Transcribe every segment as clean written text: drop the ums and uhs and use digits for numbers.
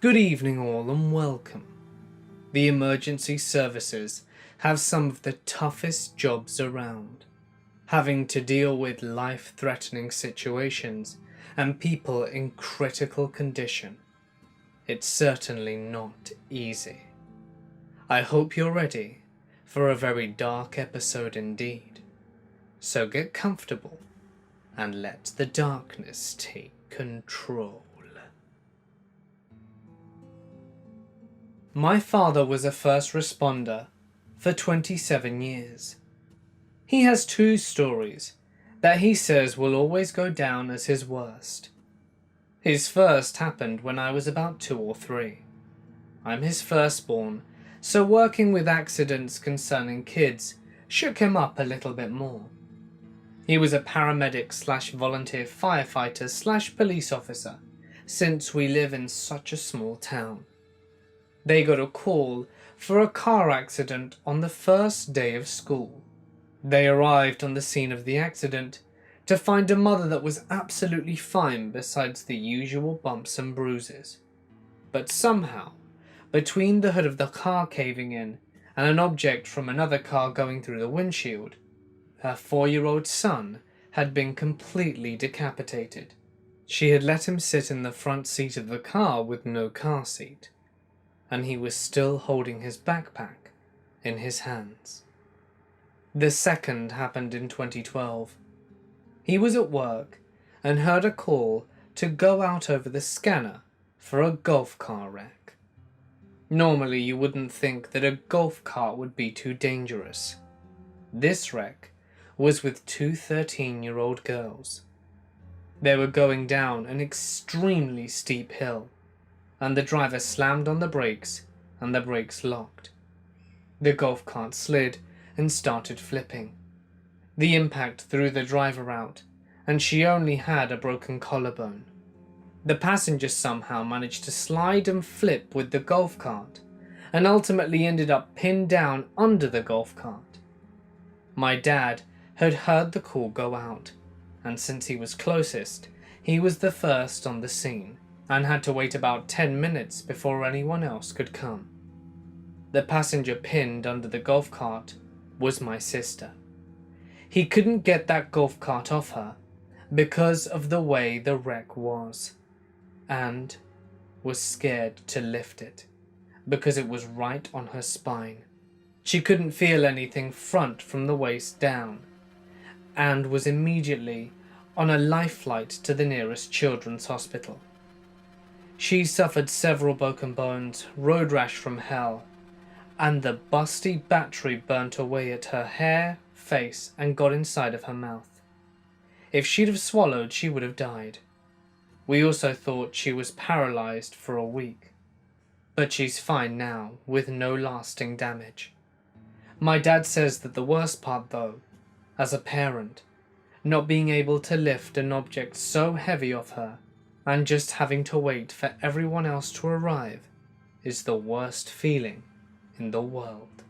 Good evening all and welcome. The emergency services have some of the toughest jobs around, having to deal with life-threatening situations and people in critical condition. It's certainly not easy. I hope you're ready for a very dark episode indeed. So get comfortable and let the darkness take control. My father was a first responder for 27 years. He has two stories that he says will always go down as his worst. His first happened when I was about 2 or 3. I'm his firstborn, so working with accidents concerning kids shook him up a little bit more. He was a paramedic / volunteer firefighter / police officer, since we live in such a small town. They got a call for a car accident on the first day of school. They arrived on the scene of the accident to find a mother that was absolutely fine besides the usual bumps and bruises. But somehow, between the hood of the car caving in and an object from another car going through the windshield, her 4-year-old son had been completely decapitated. She had let him sit in the front seat of the car with no car seat, and he was still holding his backpack in his hands. The second happened in 2012. He was at work and heard a call to go out over the scanner for a golf car wreck. Normally you wouldn't think that a golf cart would be too dangerous. This wreck was with two 13-year-old girls. They were going down an extremely steep hill, and the driver slammed on the brakes and the brakes locked. The golf cart slid and started flipping. The impact threw the driver out, and she only had a broken collarbone. The passenger somehow managed to slide and flip with the golf cart, and ultimately ended up pinned down under the golf cart. My dad had heard the call go out, and since he was closest, he was the first on the scene, and had to wait about 10 minutes before anyone else could come. The passenger pinned under the golf cart was my sister. He couldn't get that golf cart off her because of the way the wreck was, and was scared to lift it because it was right on her spine. She couldn't feel anything front from the waist down, and was immediately on a life flight to the nearest children's hospital. She suffered several broken bones, road rash from hell, and the busty battery burnt away at her hair, face, and got inside of her mouth. If she'd have swallowed, she would have died. We also thought she was paralyzed for a week, but she's fine now with no lasting damage. My dad says that the worst part though, as a parent, not being able to lift an object so heavy off her and just having to wait for everyone else to arrive is the worst feeling in the world.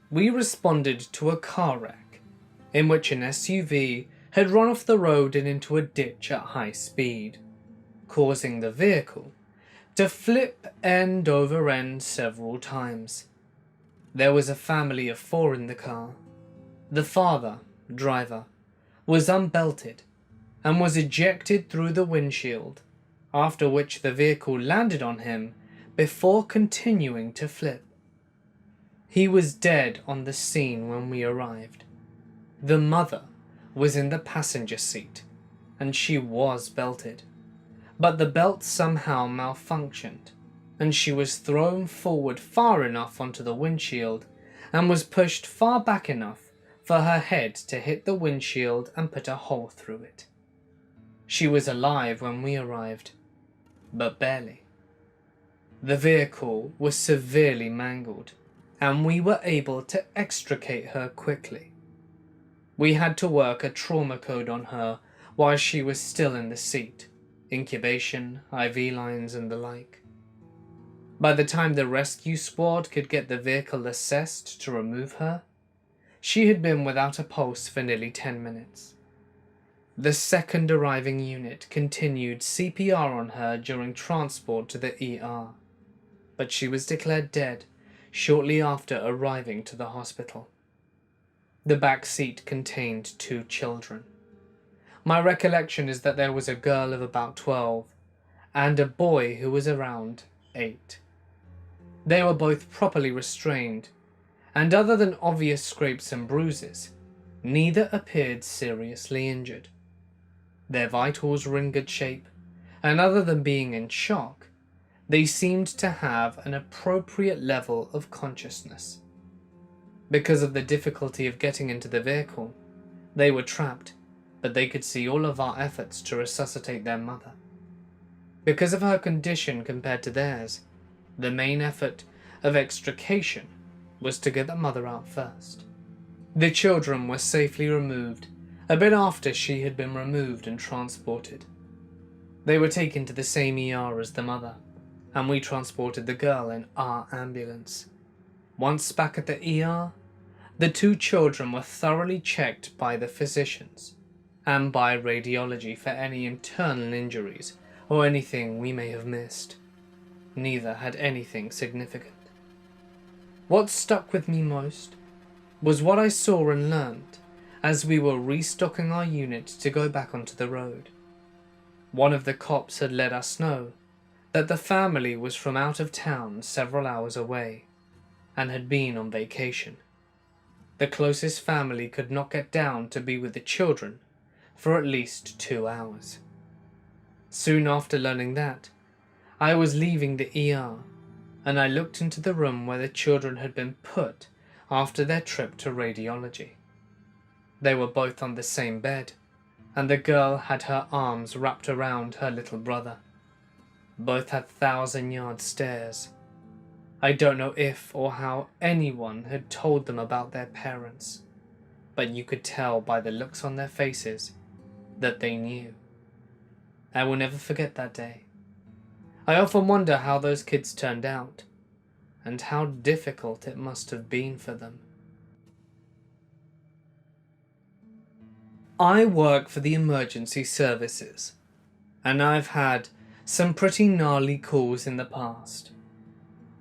We responded to a car wreck in which an SUV had run off the road and into a ditch at high speed, causing the vehicle to flip end over end several times. There was a family of 4 in the car. The father, driver, was unbelted and was ejected through the windshield, after which the vehicle landed on him before continuing to flip. He was dead on the scene when we arrived. The mother was in the passenger seat, and she was belted, but the belt somehow malfunctioned, and she was thrown forward far enough onto the windshield and was pushed far back enough for her head to hit the windshield and put a hole through it. She was alive when we arrived, but barely. The vehicle was severely mangled, and we were able to extricate her quickly. We had to work a trauma code on her while she was still in the seat, incubation, IV lines and the like. By the time the rescue squad could get the vehicle assessed to remove her, she had been without a pulse for nearly 10 minutes. The second arriving unit continued CPR on her during transport to the ER, but she was declared dead shortly after arriving to the hospital. The back seat contained 2 children. My recollection is that there was a girl of about 12 and a boy who was around 8. They were both properly restrained, and other than obvious scrapes and bruises, neither appeared seriously injured. Their vitals were in good shape, and other than being in shock, they seemed to have an appropriate level of consciousness. Because of the difficulty of getting into the vehicle, they were trapped, but they could see all of our efforts to resuscitate their mother. Because of her condition compared to theirs, the main effort of extrication was to get the mother out first. The children were safely removed a bit after she had been removed and transported. They were taken to the same ER as the mother, and we transported the girl in our ambulance. Once back at the ER, the 2 children were thoroughly checked by the physicians and by radiology for any internal injuries or anything we may have missed. Neither had anything significant. What stuck with me most was what I saw and learned as we were restocking our unit to go back onto the road. One of the cops had let us know that the family was from out of town several hours away and had been on vacation. The closest family could not get down to be with the children for at least 2 hours. Soon after learning that, I was leaving the ER, and I looked into the room where the children had been put after their trip to radiology. They were both on the same bed, and the girl had her arms wrapped around her little brother. Both had 1,000-yard stares. I don't know if or how anyone had told them about their parents, but you could tell by the looks on their faces that they knew. I will never forget that day. I often wonder how those kids turned out, and how difficult it must have been for them. I work for the emergency services, and I've had some pretty gnarly calls in the past.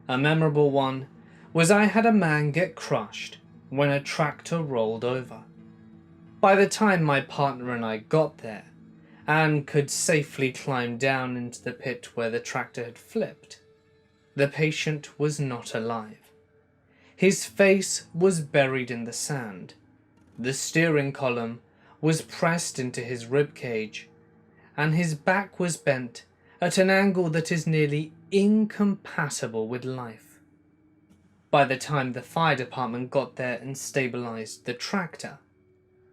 A memorable one was I had a man get crushed when a tractor rolled over. By the time my partner and I got there, and could safely climb down into the pit where the tractor had flipped, the patient was not alive. His face was buried in the sand. The steering column was pressed into his rib cage, and his back was bent at an angle that is nearly incompatible with life. By the time the fire department got there and stabilized the tractor,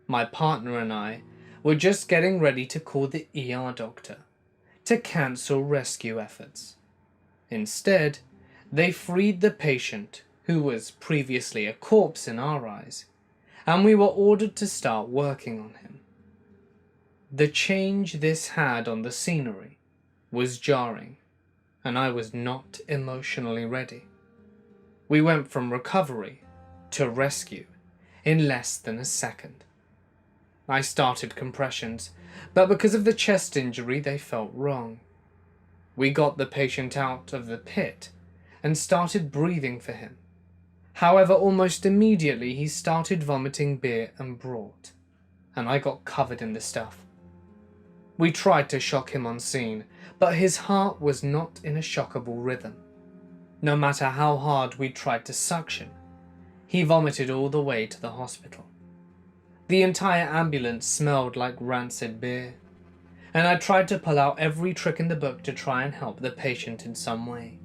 my partner and I were just getting ready to call the ER doctor to cancel rescue efforts. Instead, they freed the patient, who was previously a corpse in our eyes, and we were ordered to start working on him. The change this had on the scenery was jarring, and I was not emotionally ready. We went from recovery to rescue in less than a second. I started compressions, but because of the chest injury they felt wrong. We got the patient out of the pit and started breathing for him. However, almost immediately he started vomiting beer and brought, and I got covered in the stuff. We tried to shock him on scene, but his heart was not in a shockable rhythm. No matter how hard we tried to suction, he vomited all the way to the hospital. The entire ambulance smelled like rancid beer, and I tried to pull out every trick in the book to try and help the patient in some way,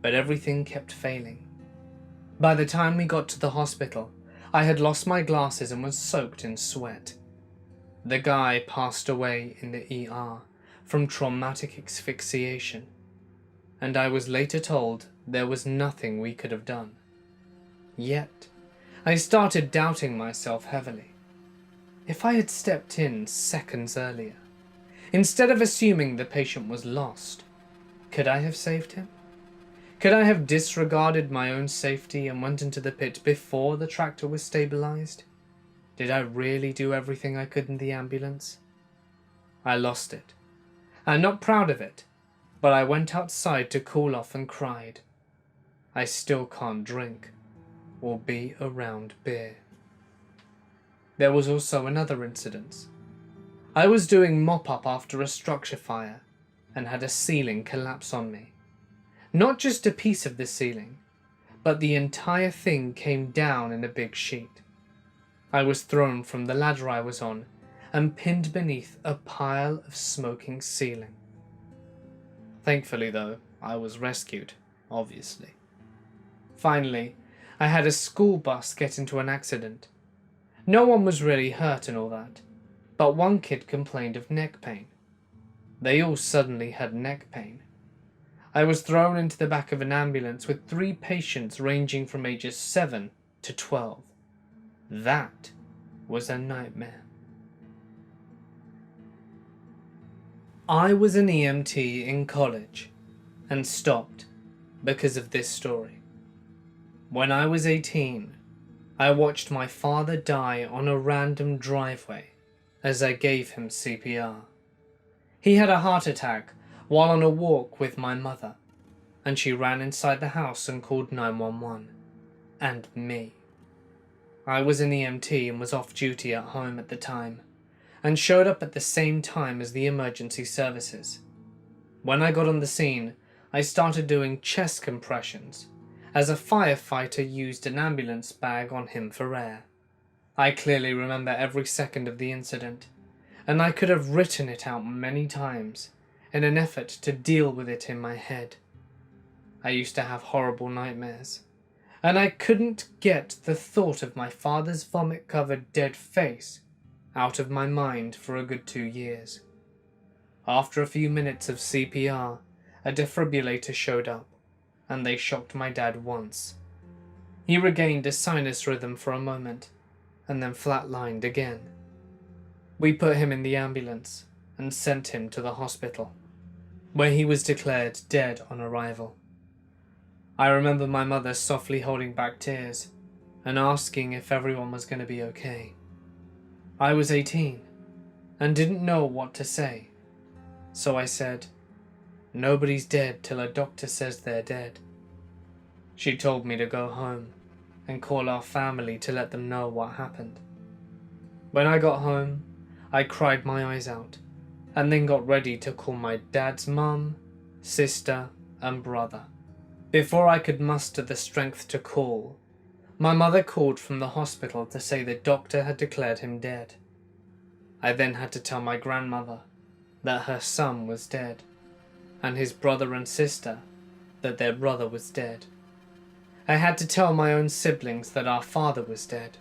but everything kept failing. By the time we got to the hospital, I had lost my glasses and was soaked in sweat. The guy passed away in the ER from traumatic asphyxiation, and I was later told there was nothing we could have done. Yet, I started doubting myself heavily. If I had stepped in seconds earlier, instead of assuming the patient was lost, could I have saved him? Could I have disregarded my own safety and went into the pit before the tractor was stabilized? Did I really do everything I could in the ambulance? I lost it. I'm not proud of it, but I went outside to cool off and cried. I still can't drink or be around beer. There was also another incident. I was doing mop-up after a structure fire and had a ceiling collapse on me. Not just a piece of the ceiling, but the entire thing came down in a big sheet. I was thrown from the ladder I was on and pinned beneath a pile of smoking ceiling. Thankfully though, I was rescued, obviously. Finally, I had a school bus get into an accident. No one was really hurt and all that, but one kid complained of neck pain. They all suddenly had neck pain. I was thrown into the back of an ambulance with 3 patients ranging from ages 7 to 12. That was a nightmare. I was an EMT in college and stopped because of this story. When I was 18, I watched my father die on a random driveway as I gave him CPR. He had a heart attack while on a walk with my mother, and she ran inside the house and called 911, and me. I was an EMT and was off duty at home at the time, and showed up at the same time as the emergency services. When I got on the scene, I started doing chest compressions, as a firefighter used an ambulance bag on him for air. I clearly remember every second of the incident, and I could have written it out many times in an effort to deal with it in my head. I used to have horrible nightmares, and I couldn't get the thought of my father's vomit-covered dead face out of my mind for a good 2 years. After a few minutes of CPR, a defibrillator showed up, and they shocked my dad once. He regained a sinus rhythm for a moment, and then flatlined again. We put him in the ambulance and sent him to the hospital, where he was declared dead on arrival. I remember my mother softly holding back tears and asking if everyone was going to be okay. I was 18 and didn't know what to say, so I said, "Nobody's dead till a doctor says they're dead." She told me to go home and call our family to let them know what happened. When I got home, I cried my eyes out and then got ready to call my dad's mum, sister, and brother. Before I could muster the strength to call, my mother called from the hospital to say the doctor had declared him dead. I then had to tell my grandmother that her son was dead, and his brother and sister that their brother was dead. I had to tell my own siblings that our father was dead.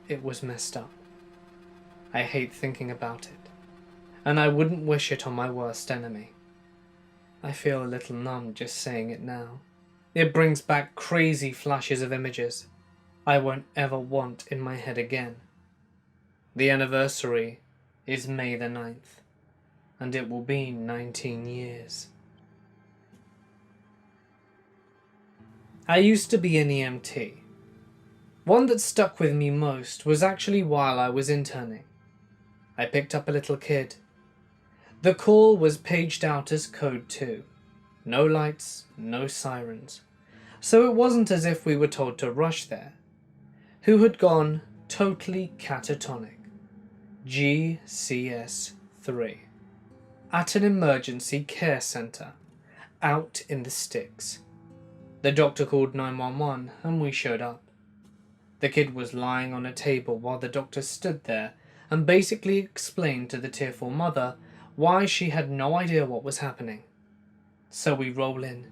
It was messed up. I hate thinking about it, and I wouldn't wish it on my worst enemy. I feel a little numb just saying it now. It brings back crazy flashes of images I won't ever want in my head again. The anniversary is May the 9th, and it will be 19 years. I used to be an EMT. One that stuck with me most was actually while I was interning. I picked up a little kid. The call was paged out as code 2. No lights, no sirens. So it wasn't as if we were told to rush there. Who had gone totally catatonic. GCS3. At an emergency care centre, out in the sticks. The doctor called 911 and we showed up. The kid was lying on a table while the doctor stood there and basically explained to the tearful mother why she had no idea what was happening. So we roll in,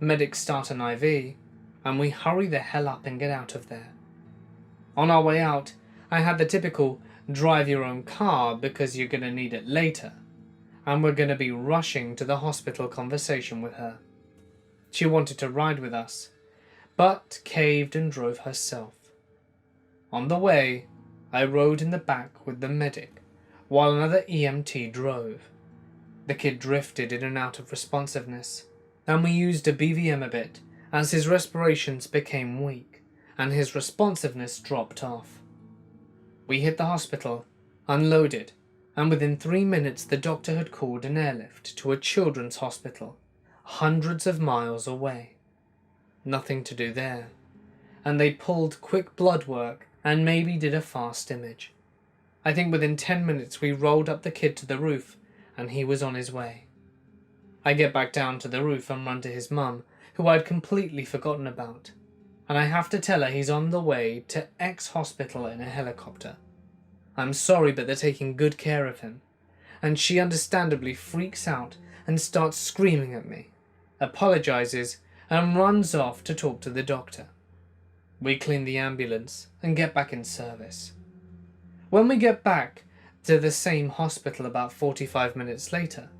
medics start an IV, and we hurry the hell up and get out of there. On our way out, I had the typical drive your own car because you're going to need it later, and we're going to be rushing to the hospital conversation with her. She wanted to ride with us, but caved and drove herself. On the way, I rode in the back with the medic, while another EMT drove. The kid drifted in and out of responsiveness, and we used a BVM a bit as his respirations became weak and his responsiveness dropped off. We hit the hospital, unloaded, and within 3 minutes the doctor had called an airlift to a children's hospital, hundreds of miles away. Nothing to do there, and they pulled quick blood work and maybe did a fast image. I think within 10 minutes we rolled up the kid to the roof and he was on his way. I get back down to the roof and run to his mum, who I'd completely forgotten about, and I have to tell her he's on the way to X hospital in a helicopter. I'm sorry, but they're taking good care of him, and she understandably freaks out and starts screaming at me, apologizes, and runs off to talk to the doctor. We clean the ambulance and get back in service. When we get back to the same hospital about 45 minutes later,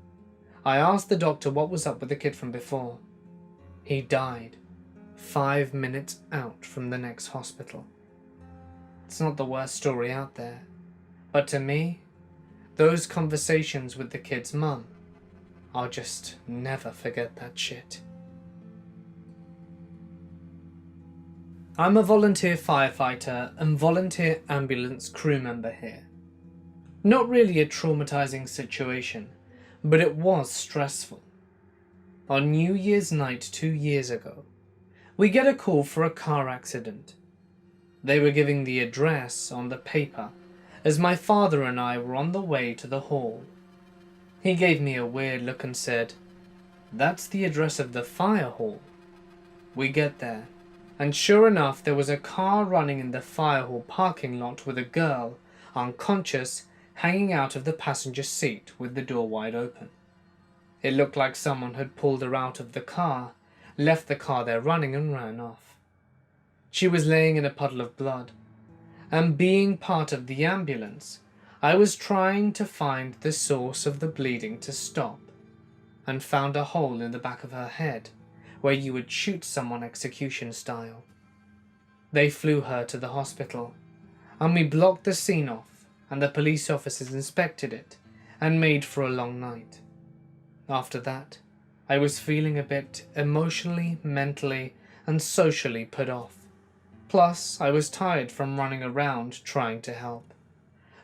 I asked the doctor what was up with the kid from before. He died 5 minutes out from the next hospital. It's not the worst story out there, but to me, those conversations with the kid's mum, I'll just never forget that shit. I'm a volunteer firefighter and volunteer ambulance crew member here. Not really a traumatizing situation, but it was stressful. On New Year's night 2 years ago, we get a call for a car accident. They were giving the address on the paper as my father and I were on the way to the hall. He gave me a weird look and said, "That's the address of the fire hall." We get there, and sure enough there was a car running in the fire hall parking lot with a girl, unconscious, hanging out of the passenger seat with the door wide open. It looked like someone had pulled her out of the car, left the car there running and ran off. She was laying in a puddle of blood, and being part of the ambulance, I was trying to find the source of the bleeding to stop, and found a hole in the back of her head where you would shoot someone execution style. They flew her to the hospital, and we blocked the scene off, and the police officers inspected it and made for a long night. After that, I was feeling a bit emotionally, mentally, and socially put off. Plus, I was tired from running around trying to help.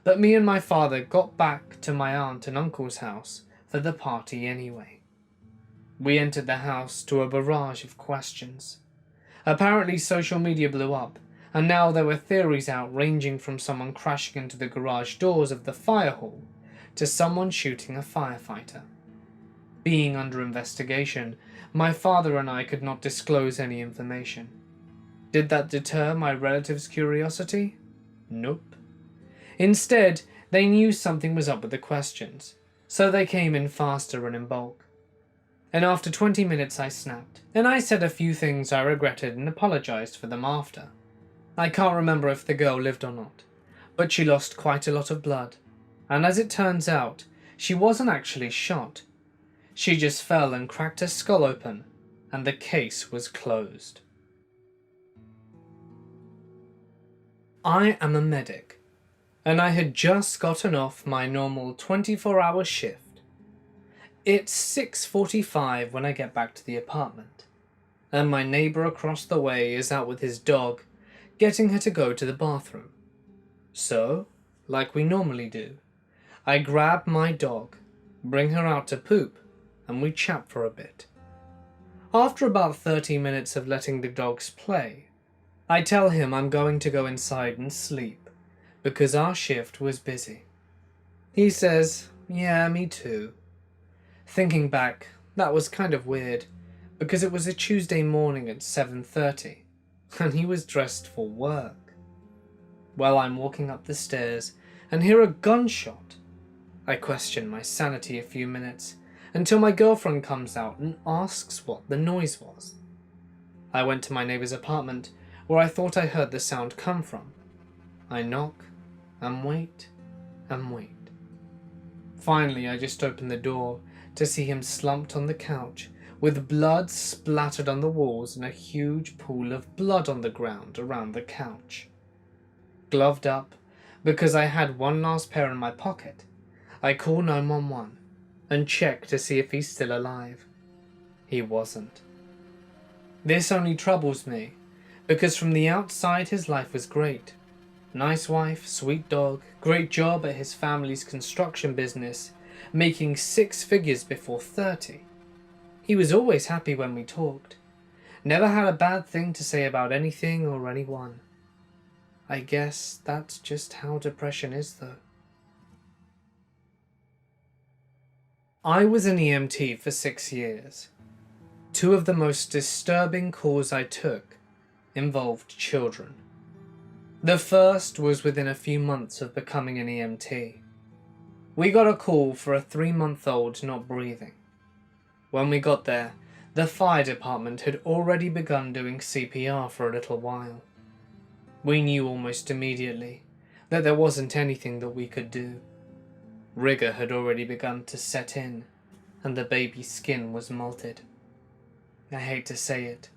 But me and my father got back to my aunt and uncle's house for the party anyway. We entered the house to a barrage of questions. Apparently social media blew up, and now there were theories out ranging from someone crashing into the garage doors of the fire hall to someone shooting a firefighter. Being under investigation, my father and I could not disclose any information. Did that deter my relatives' curiosity? Nope. Instead, they knew something was up with the questions, so they came in faster and in bulk. And after 20 minutes I snapped, and I said a few things I regretted and apologized for them after. I can't remember if the girl lived or not, but she lost quite a lot of blood, and as it turns out, she wasn't actually shot. She just fell and cracked her skull open, and the case was closed. I am a medic, and I had just gotten off my normal 24-hour shift. It's 6:45 when I get back to the apartment, and my neighbour across the way is out with his dog, getting her to go to the bathroom. So, like we normally do, I grab my dog, bring her out to poop, and we chat for a bit. After about 30 minutes of letting the dogs play, I tell him I'm going to go inside and sleep, because our shift was busy. He says, "Yeah, me too." Thinking back, that was kind of weird, because it was a Tuesday morning at 7:30, and he was dressed for work. Well, I'm walking up the stairs and hear a gunshot. I question my sanity a few minutes, until my girlfriend comes out and asks what the noise was. I went to my neighbour's apartment, where I thought I heard the sound come from. I knock, and wait, and wait. Finally, I just open the door to see him slumped on the couch, with blood splattered on the walls and a huge pool of blood on the ground around the couch. Gloved up, because I had one last pair in my pocket, I call 911 and check to see if he's still alive. He wasn't. This only troubles me, because from the outside his life was great. Nice wife, sweet dog, great job at his family's construction business, making 6 figures before 30. He was always happy when we talked. Never had a bad thing to say about anything or anyone. I guess that's just how depression is, though. I was an EMT for 6 years. 2 of the most disturbing calls I took involved children. The first was within a few months of becoming an EMT. We got a call for a 3-month-old not breathing. When we got there, the fire department had already begun doing CPR for a little while. We knew almost immediately that there wasn't anything that we could do. Rigor had already begun to set in, and the baby's skin was molted. I hate to say it,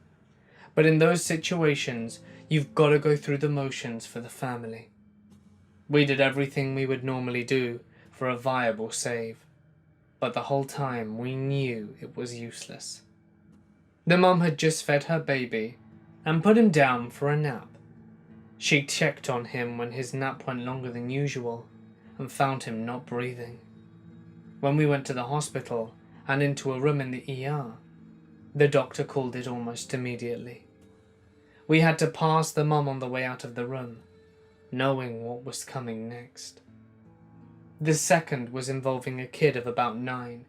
but in those situations, you've got to go through the motions for the family. We did everything we would normally do for a viable save, but the whole time we knew it was useless. The mum had just fed her baby and put him down for a nap. She checked on him when his nap went longer than usual and found him not breathing. When we went to the hospital and into a room in the ER, the doctor called it almost immediately. We had to pass the mum on the way out of the room, knowing what was coming next. The second was involving a kid of about 9.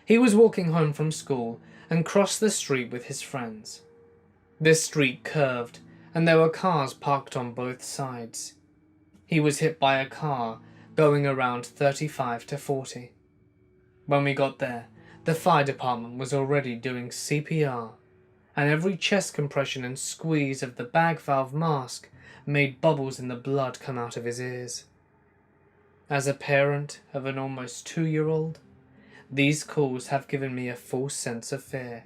He was walking home from school and crossed the street with his friends. The street curved and there were cars parked on both sides. He was hit by a car going around 35 to 40. When we got there, the fire department was already doing CPR, and every chest compression and squeeze of the bag valve mask made bubbles in the blood come out of his ears. As a parent of an almost 2-year-old, these calls have given me a false sense of fear.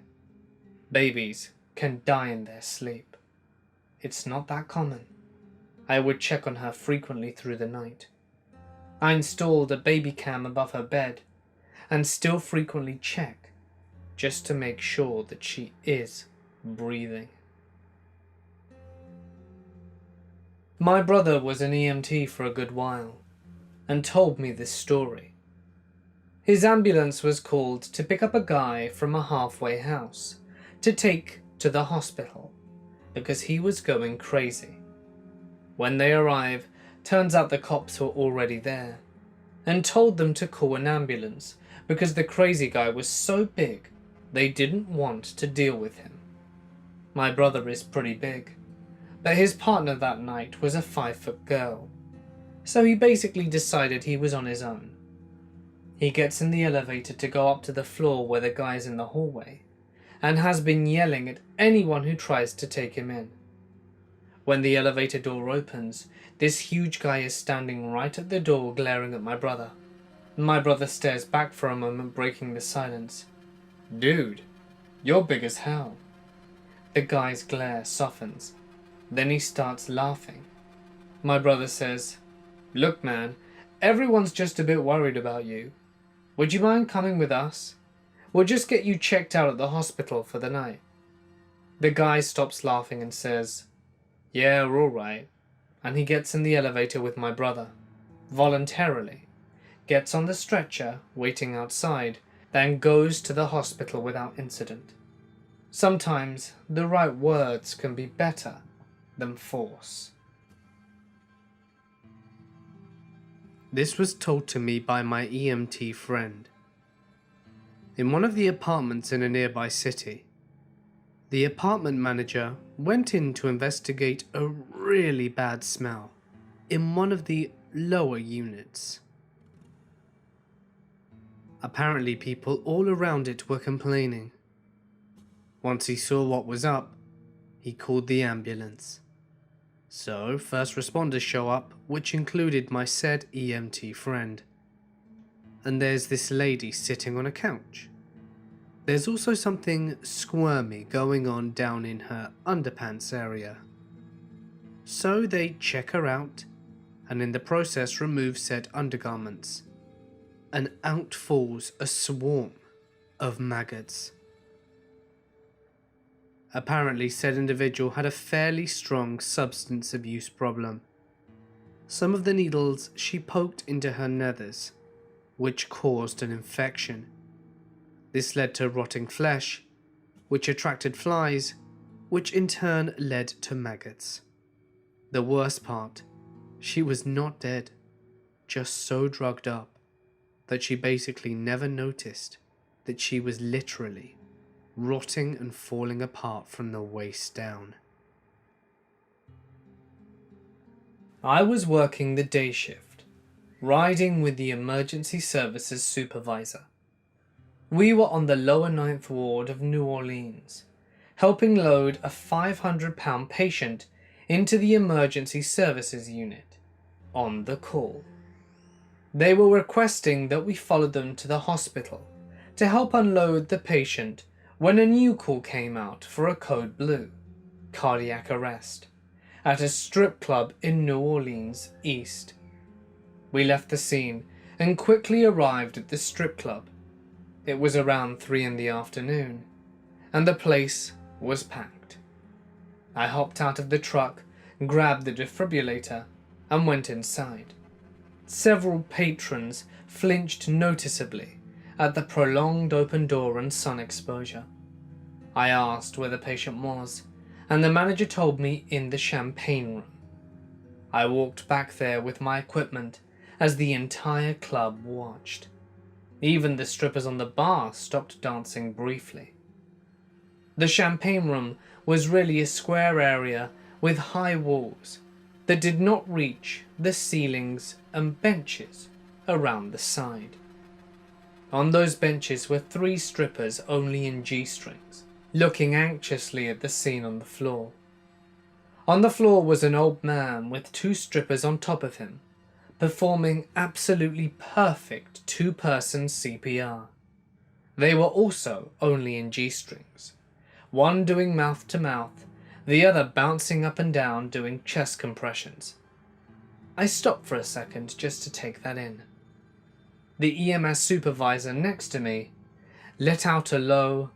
Babies can die in their sleep. It's not that common. I would check on her frequently through the night. I installed a baby cam above her bed and still frequently check just to make sure that she is breathing. My brother was an EMT for a good while and told me this story. His ambulance was called to pick up a guy from a halfway house to take to the hospital because he was going crazy. When they arrive, turns out the cops were already there and told them to call an ambulance because the crazy guy was so big they didn't want to deal with him. My brother is pretty big, but his partner that night was a 5-foot girl, so he basically decided he was on his own. He gets in the elevator to go up to the floor where the guy's in the hallway and has been yelling at anyone who tries to take him in. When the elevator door opens, this huge guy is standing right at the door glaring at my brother. My brother stares back for a moment, breaking the silence. "Dude, you're big as hell." The guy's glare softens. Then he starts laughing. My brother says, "Look man, everyone's just a bit worried about you. Would you mind coming with us? We'll just get you checked out at the hospital for the night." The guy stops laughing and says, "Yeah, we're all right," and he gets in the elevator with my brother, voluntarily, gets on the stretcher waiting outside, then goes to the hospital without incident. Sometimes the right words can be better than force. This was told to me by my EMT friend. In one of the apartments in a nearby city, the apartment manager went in to investigate a really bad smell in one of the lower units. Apparently people all around it were complaining. Once he saw what was up, he called the ambulance. So first responders show up, which included my said EMT friend. And there's this lady sitting on a couch. There's also something squirmy going on down in her underpants area. So they check her out, and in the process remove said undergarments. And out falls a swarm of maggots. Apparently said individual had a fairly strong substance abuse problem, Some of the needles she poked into her nethers, which caused an infection. This led to rotting flesh, which attracted flies, which in turn led to maggots. The worst part, she was not dead, just so drugged up that she basically never noticed that she was literally rotting and falling apart from the waist down. I was working the day shift, riding with the emergency services supervisor. We were on the lower 9th ward of New Orleans, helping load a 500-pound patient into the emergency services unit, on the call. They were requesting that we follow them to the hospital to help unload the patient when a new call came out for a code blue, cardiac arrest, at a strip club in New Orleans East. We left the scene and quickly arrived at the strip club. It was around 3 in the afternoon, and the place was packed. I hopped out of the truck, grabbed the defibrillator, and went inside. Several patrons flinched noticeably at the prolonged open door and sun exposure. I asked where the patient was, and the manager told me in the champagne room. I walked back there with my equipment as the entire club watched. Even the strippers on the bar stopped dancing briefly. The champagne room was really a square area with high walls that did not reach the ceilings and benches around the side. On those benches were 3 strippers only in G-strings, looking anxiously at the scene on the floor. On the floor was an old man with 2 strippers on top of him, performing absolutely perfect 2-person CPR. They were also only in G-strings, one doing mouth to mouth, the other bouncing up and down doing chest compressions. I stopped for a second just to take that in. The EMS supervisor next to me let out a low,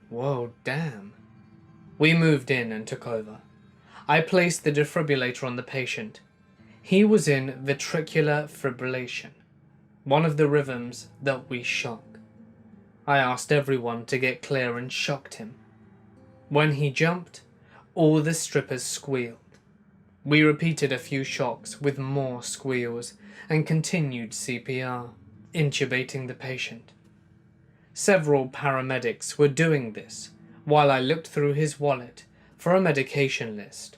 "Whoa, damn." We moved in and took over. I placed the defibrillator on the patient. He was in ventricular fibrillation, one of the rhythms that we shock. I asked everyone to get clear and shocked him. When he jumped, all the strippers squealed. We repeated a few shocks with more squeals and continued CPR, intubating the patient. Several paramedics were doing this while I looked through his wallet for a medication list.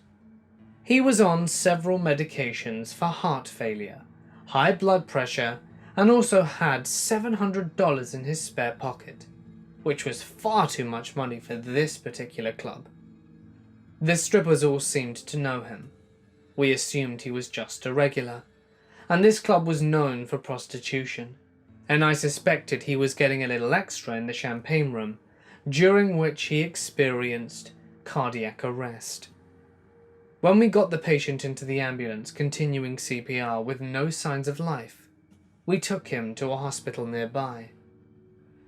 He was on several medications for heart failure, high blood pressure, and also had $700 in his spare pocket, which was far too much money for this particular club. The strippers all seemed to know him. We assumed he was just a regular, and this club was known for prostitution, and I suspected he was getting a little extra in the champagne room, during which he experienced cardiac arrest. When we got the patient into the ambulance continuing CPR with no signs of life, we took him to a hospital nearby.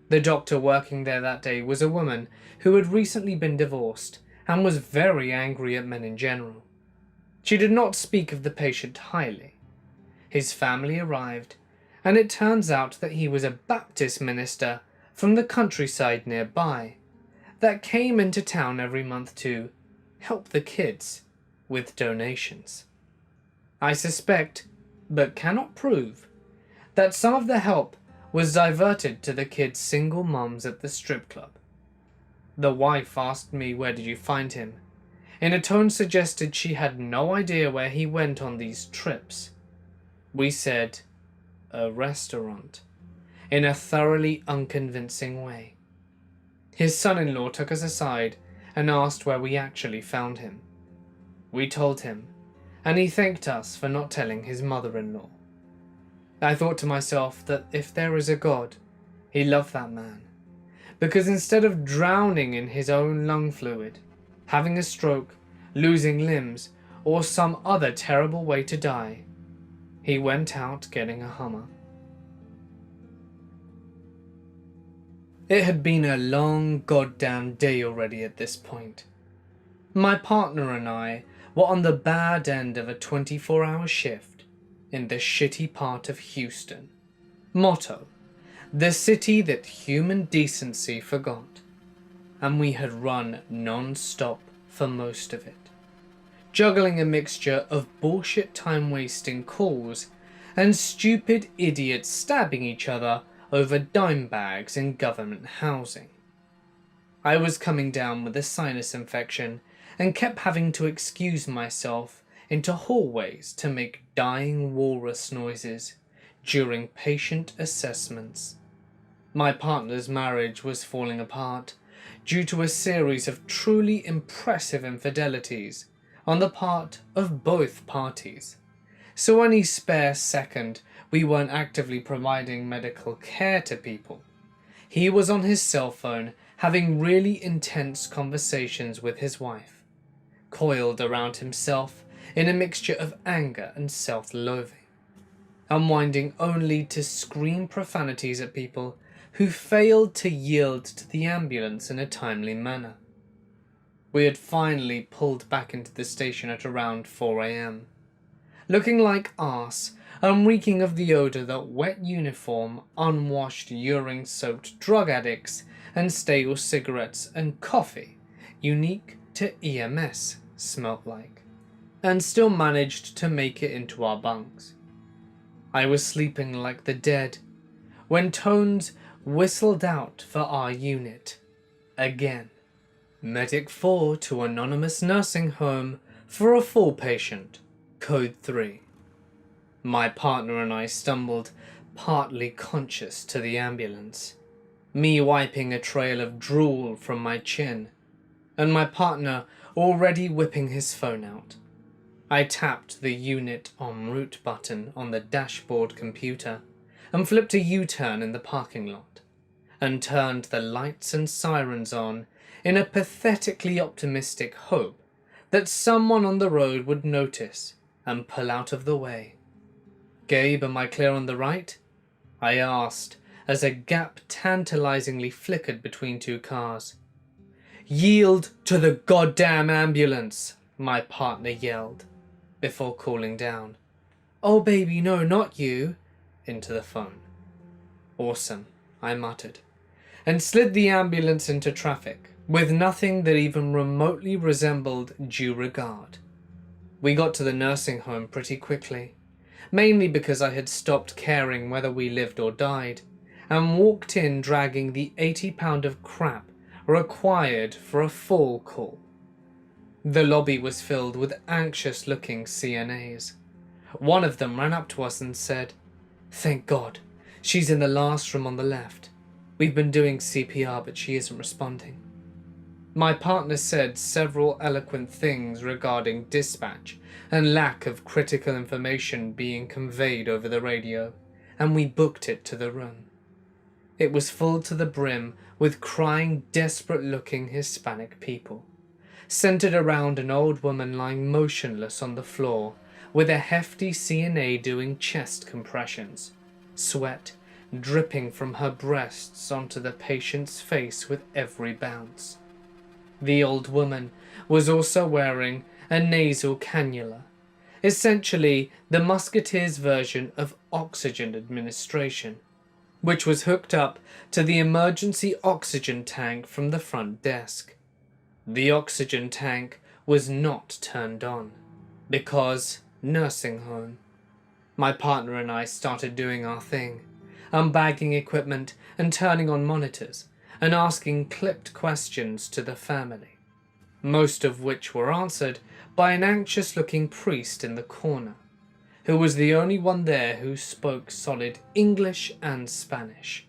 The doctor working there that day was a woman who had recently been divorced and was very angry at men in general. She did not speak of the patient highly. His family arrived, and it turns out that he was a Baptist minister from the countryside nearby that came into town every month to help the kids with donations. I suspect, but cannot prove, that some of the help was diverted to the kids' single moms at the strip club. The wife asked me where did you find him, in a tone suggested she had no idea where he went on these trips. We said, a restaurant, in a thoroughly unconvincing way. His son-in-law took us aside and asked where we actually found him. We told him, and he thanked us for not telling his mother-in-law. I thought to myself that if there is a God, he loved that man, because instead of drowning in his own lung fluid, having a stroke, losing limbs, or some other terrible way to die, he went out getting a Hummer. It had been a long goddamn day already at this point. My partner and I were on the bad end of a 24-hour shift in the shitty part of Houston. Motto: the city that human decency forgot. And we had run non-stop for most of it, juggling a mixture of bullshit time-wasting calls and stupid idiots stabbing each other over dime bags in government housing. I was coming down with a sinus infection and kept having to excuse myself into hallways to make dying walrus noises during patient assessments. My partner's marriage was falling apart due to a series of truly impressive infidelities on the part of both parties. So any spare second we weren't actively providing medical care to people, he was on his cell phone having really intense conversations with his wife, coiled around himself in a mixture of anger and self-loathing, unwinding only to scream profanities at people who failed to yield to the ambulance in a timely manner. We had finally pulled back into the station at around 4 a.m, looking like arse and reeking of the odour that wet uniform, unwashed, urine-soaked drug addicts and stale cigarettes and coffee, unique to EMS, smelt like, and still managed to make it into our bunks. I was sleeping like the dead when tones whistled out for our unit. Again. Medic 4 to anonymous nursing home for a full patient. Code 3. My partner and I stumbled, partly conscious, to the ambulance, me wiping a trail of drool from my chin, and my partner already whipping his phone out. I tapped the unit en route button on the dashboard computer and flipped a U-turn in the parking lot, and turned the lights and sirens on in a pathetically optimistic hope that someone on the road would notice and pull out of the way. "Gabe, am I clear on the right?" I asked as a gap tantalizingly flickered between two cars. "Yield to the goddamn ambulance," my partner yelled, before cooling down. "Oh baby, no, not you," into the phone. "Awesome," I muttered, and slid the ambulance into traffic with nothing that even remotely resembled due regard. We got to the nursing home pretty quickly, mainly because I had stopped caring whether we lived or died, and walked in dragging the 80-pound of crap required for a full call. The lobby was filled with anxious-looking CNAs. One of them ran up to us and said, "Thank God, she's in the last room on the left. We've been doing CPR, but she isn't responding." My partner said several eloquent things regarding dispatch and lack of critical information being conveyed over the radio, and we booked it to the room. It was full to the brim with crying, desperate-looking Hispanic people, centered around an old woman lying motionless on the floor with a hefty CNA doing chest compressions, sweat dripping from her breasts onto the patient's face with every bounce. The old woman was also wearing a nasal cannula, essentially the musketeer's version of oxygen administration, which was hooked up to the emergency oxygen tank from the front desk. The oxygen tank was not turned on, because nursing home. My partner and I started doing our thing, unbagging equipment and turning on monitors, and asking clipped questions to the family, most of which were answered by an anxious-looking priest in the corner, who was the only one there who spoke solid English and Spanish.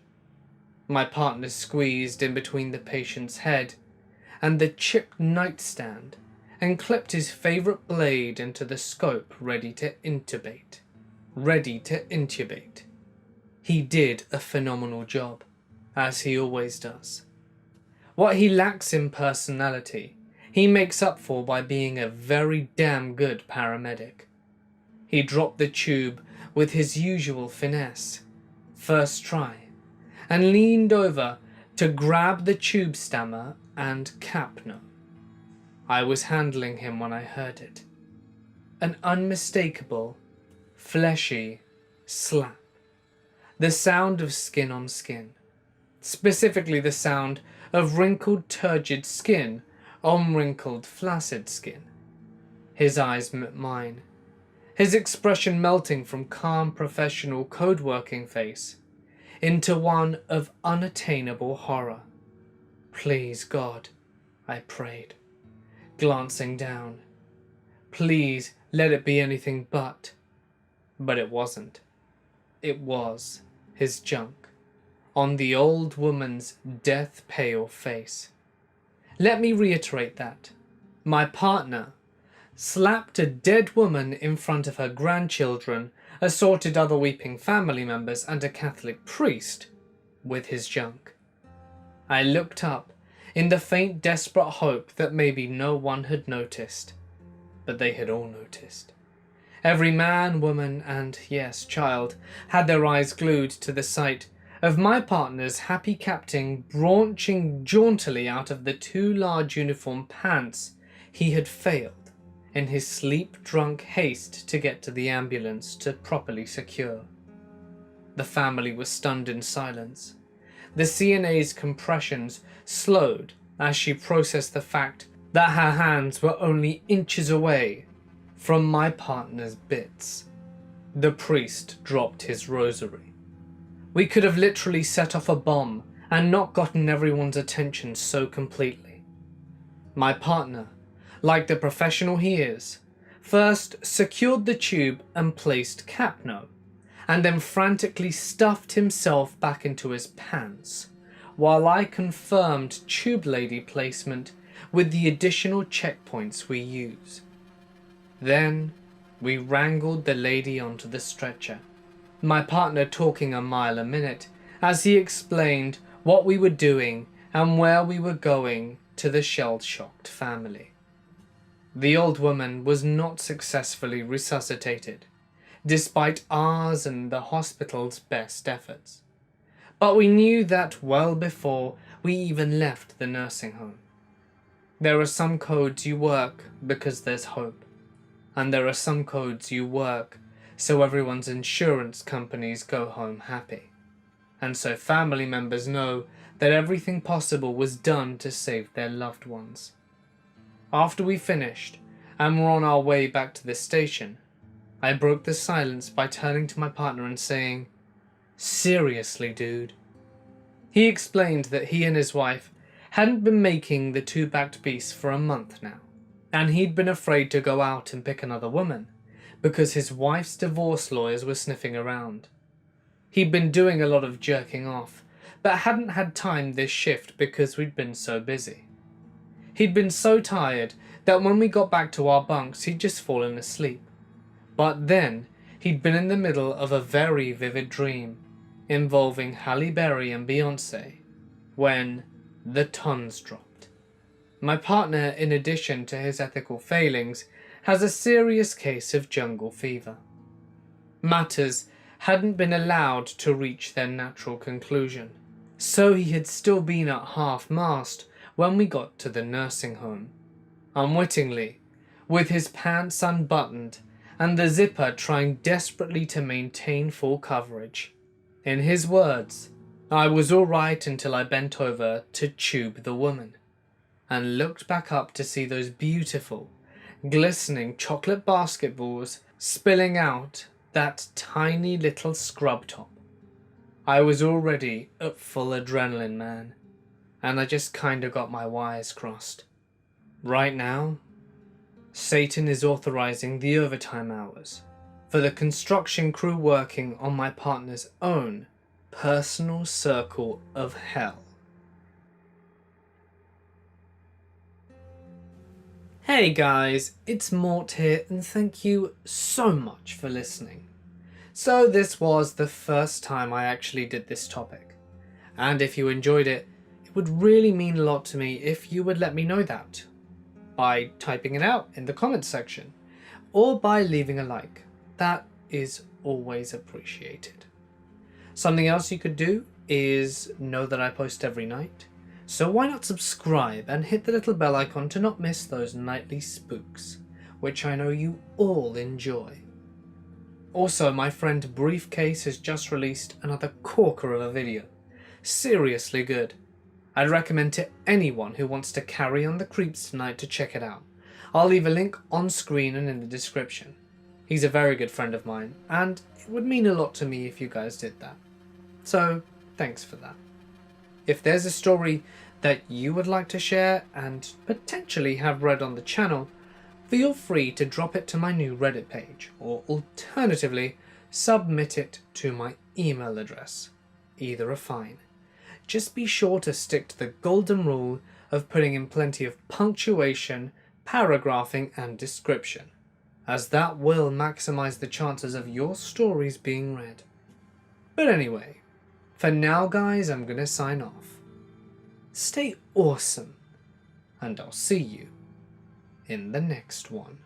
My partner squeezed in between the patient's head and the chipped nightstand and clipped his favourite blade into the scope ready to intubate. He did a phenomenal job, as he always does. What he lacks in personality, he makes up for by being a very damn good paramedic. He dropped the tube with his usual finesse, first try, and leaned over to grab the tube stammer and capno. I was handling him when I heard it. An unmistakable fleshy slap. The sound of skin on skin. Specifically the sound of wrinkled turgid skin on wrinkled flaccid skin. His eyes met mine, his expression melting from calm professional code-working face into one of unattainable horror. Please, God, I prayed, glancing down. Please let it be anything but. But it wasn't. It was his junk on the old woman's death-pale face. Let me reiterate that. My partner slapped a dead woman in front of her grandchildren, assaulted other weeping family members, and a Catholic priest with his junk. I looked up in the faint, desperate hope that maybe no one had noticed, but they had all noticed. Every man, woman, and, yes, child had their eyes glued to the sight of my partner's happy captain branching jauntily out of the 2 large uniform pants he had failed in his sleep-drunk haste to get to the ambulance to properly secure. The family was stunned in silence. The CNA's compressions slowed as she processed the fact that her hands were only inches away from my partner's bits. The priest dropped his rosary. We could have literally set off a bomb and not gotten everyone's attention so completely. My partner, like the professional he is, first secured the tube and placed Capno, and then frantically stuffed himself back into his pants, while I confirmed tube lady placement with the additional checkpoints we use. Then we wrangled the lady onto the stretcher, my partner talking a mile a minute as he explained what we were doing and where we were going to the shell-shocked family. The old woman was not successfully resuscitated, despite ours and the hospital's best efforts. But we knew that well before we even left the nursing home. There are some codes you work because there's hope, and there are some codes you work so everyone's insurance companies go home happy, and so family members know that everything possible was done to save their loved ones. After we finished and were on our way back to the station, I broke the silence by turning to my partner and saying, "Seriously, dude." He explained that he and his wife hadn't been making the 2-backed beasts for a month now, and he'd been afraid to go out and pick another woman because his wife's divorce lawyers were sniffing around. He'd been doing a lot of jerking off, but hadn't had time this shift because we'd been so busy. He'd been so tired that when we got back to our bunks he'd just fallen asleep. But then he'd been in the middle of a very vivid dream involving Halle Berry and Beyonce when the tons dropped. My partner, in addition to his ethical failings, has a serious case of jungle fever. Matters hadn't been allowed to reach their natural conclusion, so he had still been at half-mast when we got to the nursing home. Unwittingly, with his pants unbuttoned and the zipper trying desperately to maintain full coverage. In his words, I was alright until I bent over to tube the woman, and looked back up to see those beautiful, glistening chocolate basketballs spilling out that tiny little scrub top. I was already at full adrenaline, man, and I just kinda got my wires crossed. Right now, Satan is authorizing the overtime hours for the construction crew working on my partner's own personal circle of hell. Hey guys, it's Mort here, and thank you so much for listening. So this was the first time I actually did this topic, and if you enjoyed it, it would really mean a lot to me if you would let me know that by typing it out in the comments section or by leaving a like. That is always appreciated. Something else you could do is know that I post every night, so why not subscribe and hit the little bell icon to not miss those nightly spooks, which I know you all enjoy. Also, my friend Briefcase has just released another corker of a video. Seriously good. I'd recommend to anyone who wants to carry on the creeps tonight to check it out. I'll leave a link on screen and in the description. He's a very good friend of mine, and it would mean a lot to me if you guys did that. So, thanks for that. If there's a story that you would like to share and potentially have read on the channel, feel free to drop it to my new Reddit page, or alternatively, submit it to my email address. Either are fine. Just be sure to stick to the golden rule of putting in plenty of punctuation, paragraphing and description, as that will maximize the chances of your stories being read. But anyway, for now guys, I'm gonna sign off. Stay awesome, and I'll see you in the next one.